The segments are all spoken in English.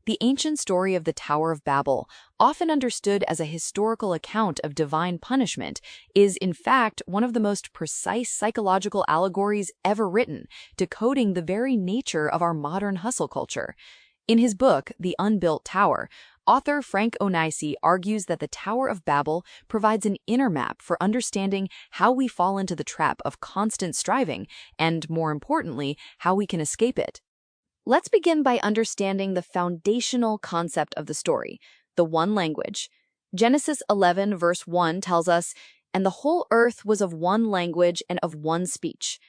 The ancient story of the Tower of Babel, often understood as a historical account of divine punishment, is in fact one of the most precise psychological allegories ever written, decoding the very nature of our modern hustle culture. In his book, The Unbuilt Tower, author Frank Onisi argues that the Tower of Babel provides an inner map for understanding how we fall into the trap of constant striving and, more importantly, how we can escape it. Let's begin by understanding the foundational concept of the story, the one language. Genesis 11 verse 1 tells us, "And the whole earth was of one language and of one speech."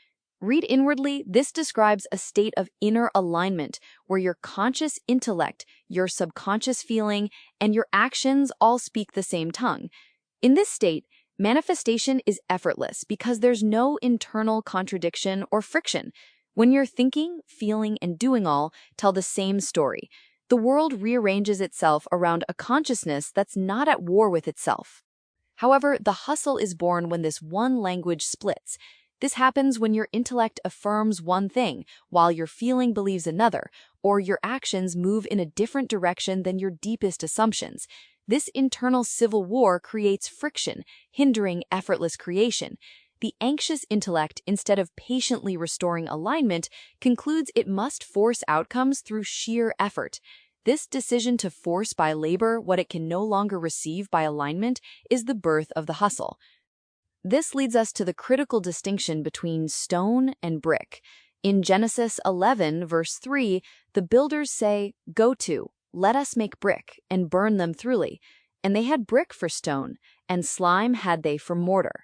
Read inwardly, this describes a state of inner alignment where your conscious intellect, your subconscious feeling, and your actions all speak the same tongue. In this state, manifestation is effortless because there's no internal contradiction or friction. When your thinking, feeling, and doing all tell the same story, the world rearranges itself around a consciousness that's not at war with itself. However, the hustle is born when this one language splits. This happens when your intellect affirms one thing, while your feeling believes another, or your actions move in a different direction than your deepest assumptions. This internal civil war creates friction, hindering effortless creation. The anxious intellect, instead of patiently restoring alignment, concludes it must force outcomes through sheer effort. This decision to force by labor what it can no longer receive by alignment is the birth of the hustle. This leads us to the critical distinction between stone and brick. In Genesis 11, verse 3, the builders say, "Go to, let us make brick, and burn them thoroughly." And they had brick for stone, and slime had they for mortar.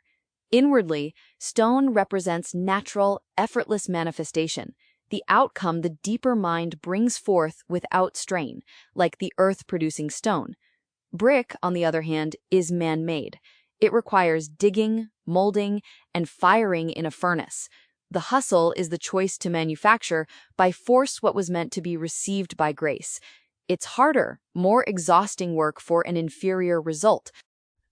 Inwardly, stone represents natural, effortless manifestation, the outcome the deeper mind brings forth without strain, like the earth-producing stone. Brick, on the other hand, is man-made. It requires digging, molding, and firing in a furnace. The hustle is the choice to manufacture by force what was meant to be received by grace. It's harder, more exhausting work for an inferior result.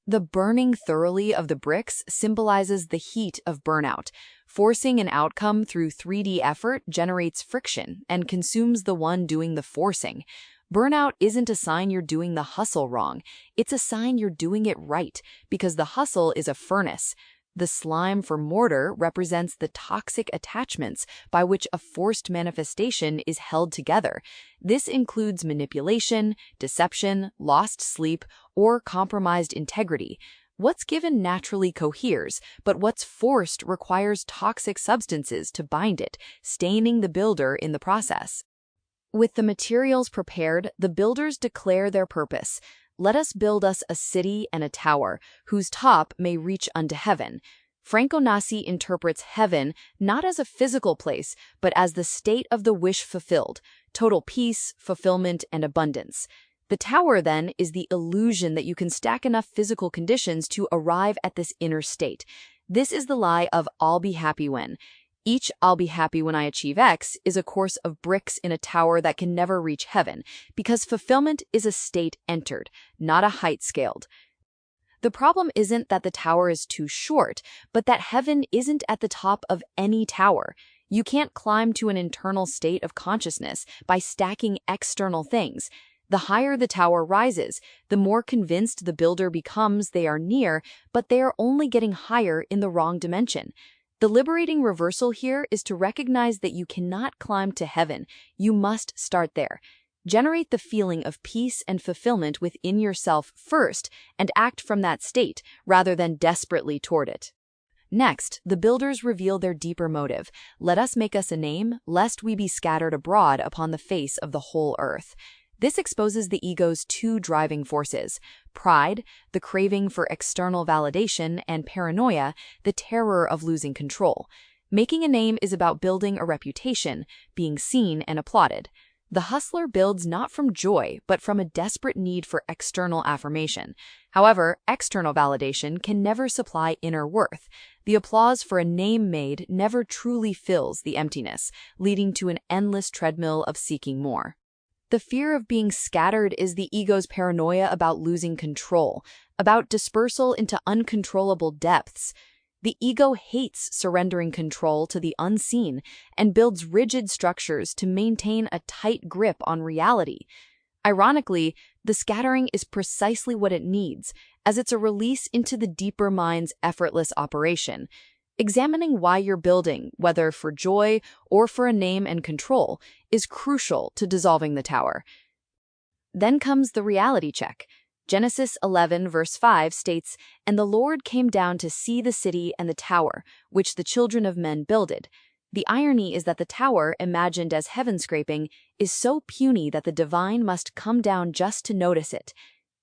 The burning thoroughly of the bricks symbolizes the heat of burnout. Forcing an outcome through 3D effort generates friction and consumes the one doing the forcing. Burnout isn't a sign you're doing the hustle wrong. It's a sign you're doing it right, because the hustle is a furnace. The slime for mortar represents the toxic attachments by which a forced manifestation is held together. This includes manipulation, deception, lost sleep, or compromised integrity. What's given naturally coheres, but what's forced requires toxic substances to bind it, staining the builder in the process. With the materials prepared, the builders declare their purpose. "Let us build us a city and a tower, whose top may reach unto heaven." Frank Onasi interprets heaven not as a physical place, but as the state of the wish fulfilled, total peace, fulfillment, and abundance. The tower, then, is the illusion that you can stack enough physical conditions to arrive at this inner state. This is the lie of "I'll be happy when." Each "I'll be happy when I achieve X" is a course of bricks in a tower that can never reach heaven, because fulfillment is a state entered, not a height scaled. The problem isn't that the tower is too short, but that heaven isn't at the top of any tower. You can't climb to an internal state of consciousness by stacking external things. The higher the tower rises, the more convinced the builder becomes they are near, but they are only getting higher in the wrong dimension. The liberating reversal here is to recognize that you cannot climb to heaven. You must start there. Generate the feeling of peace and fulfillment within yourself first and act from that state rather than desperately toward it. Next, the builders reveal their deeper motive. "Let us make us a name, lest we be scattered abroad upon the face of the whole earth." This exposes the ego's two driving forces: pride, the craving for external validation, and paranoia, the terror of losing control. Making a name is about building a reputation, being seen and applauded. The hustler builds not from joy, but from a desperate need for external affirmation. However, external validation can never supply inner worth. The applause for a name made never truly fills the emptiness, leading to an endless treadmill of seeking more. The fear of being scattered is the ego's paranoia about losing control, about dispersal into uncontrollable depths. The ego hates surrendering control to the unseen and builds rigid structures to maintain a tight grip on reality. Ironically, the scattering is precisely what it needs, as it's a release into the deeper mind's effortless operation. Examining why you're building, whether for joy or for a name and control, is crucial to dissolving the tower. Then comes the reality check. Genesis 11, verse 5 states, "And the Lord came down to see the city and the tower, which the children of men builded." The irony is that the tower, imagined as heaven-scraping, is so puny that the divine must come down just to notice it.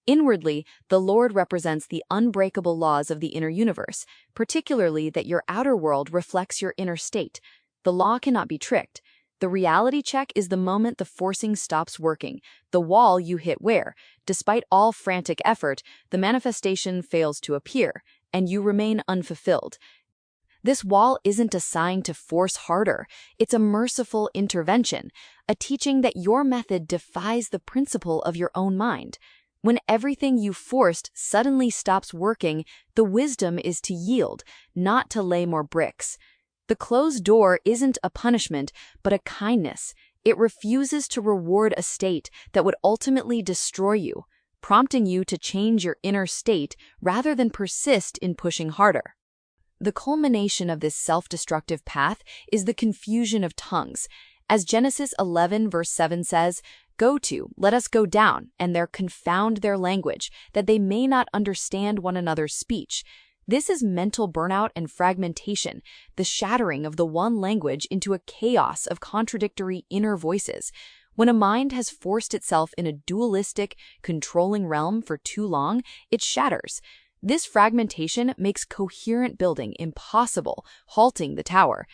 Inwardly, the Lord represents the unbreakable laws of the inner universe, particularly that your outer world reflects your inner state. The law cannot be tricked. The reality check is the moment the forcing stops working, the wall you hit where, despite all frantic effort, the manifestation fails to appear, and you remain unfulfilled. This wall isn't a sign to force harder, it's a merciful intervention, a teaching that your method defies the principle of your own mind. When everything you forced suddenly stops working, the wisdom is to yield, not to lay more bricks. The closed door isn't a punishment, but a kindness. It refuses to reward a state that would ultimately destroy you, prompting you to change your inner state rather than persist in pushing harder. The culmination of this self-destructive path is the confusion of tongues. As Genesis 11, verse 7 says, "Go to, let us go down, and there confound their language, that they may not understand one another's speech." This is mental burnout and fragmentation, the shattering of the one language into a chaos of contradictory inner voices. When a mind has forced itself in a dualistic, controlling realm for too long, it shatters. This fragmentation makes coherent building impossible, halting the tower.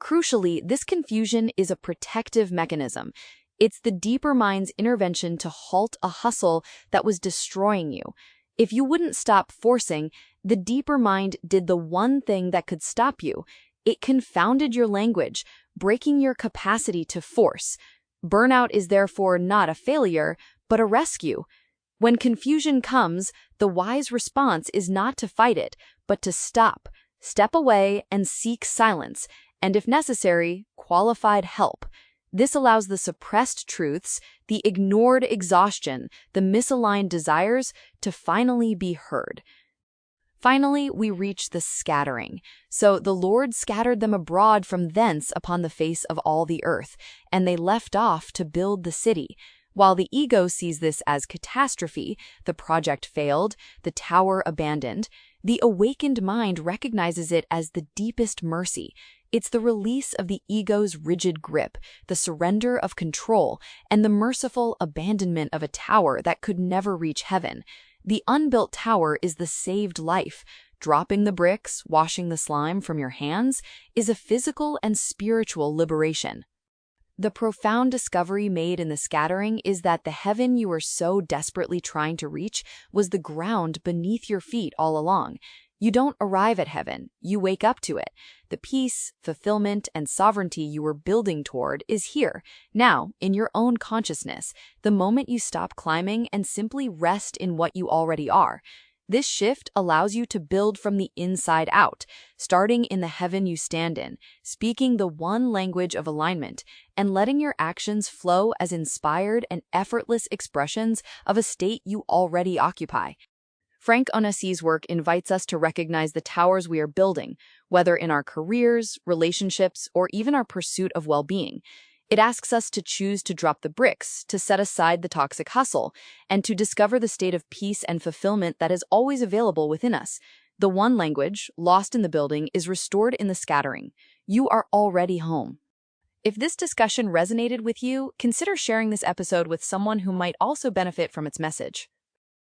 Crucially, this confusion is a protective mechanism. It's the deeper mind's intervention to halt a hustle that was destroying you. If you wouldn't stop forcing, the deeper mind did the one thing that could stop you. It confounded your language, breaking your capacity to force. Burnout is therefore not a failure, but a rescue. When confusion comes, the wise response is not to fight it, but to stop, step away, and seek silence, and if necessary, qualified help. This allows the suppressed truths, the ignored exhaustion, the misaligned desires to finally be heard. Finally, we reach the scattering. So the Lord scattered them abroad from thence upon the face of all the earth, and they left off to build the city. While the ego sees this as catastrophe, the project failed, the tower abandoned, the awakened mind recognizes it as the deepest mercy. It's the release of the ego's rigid grip, the surrender of control, and the merciful abandonment of a tower that could never reach heaven. The unbuilt tower is the saved life. Dropping the bricks, washing the slime from your hands, is a physical and spiritual liberation. The profound discovery made in the scattering is that the heaven you were so desperately trying to reach was the ground beneath your feet all along. You don't arrive at heaven, you wake up to it. The peace, fulfillment, and sovereignty you were building toward is here, now, in your own consciousness, the moment you stop climbing and simply rest in what you already are. This shift allows you to build from the inside out, starting in the heaven you stand in, speaking the one language of alignment, and letting your actions flow as inspired and effortless expressions of a state you already occupy. Frank Onassi's work invites us to recognize the towers we are building, whether in our careers, relationships, or even our pursuit of well-being. It asks us to choose to drop the bricks, to set aside the toxic hustle, and to discover the state of peace and fulfillment that is always available within us. The one language, lost in the building, is restored in the scattering. You are already home. If this discussion resonated with you, consider sharing this episode with someone who might also benefit from its message.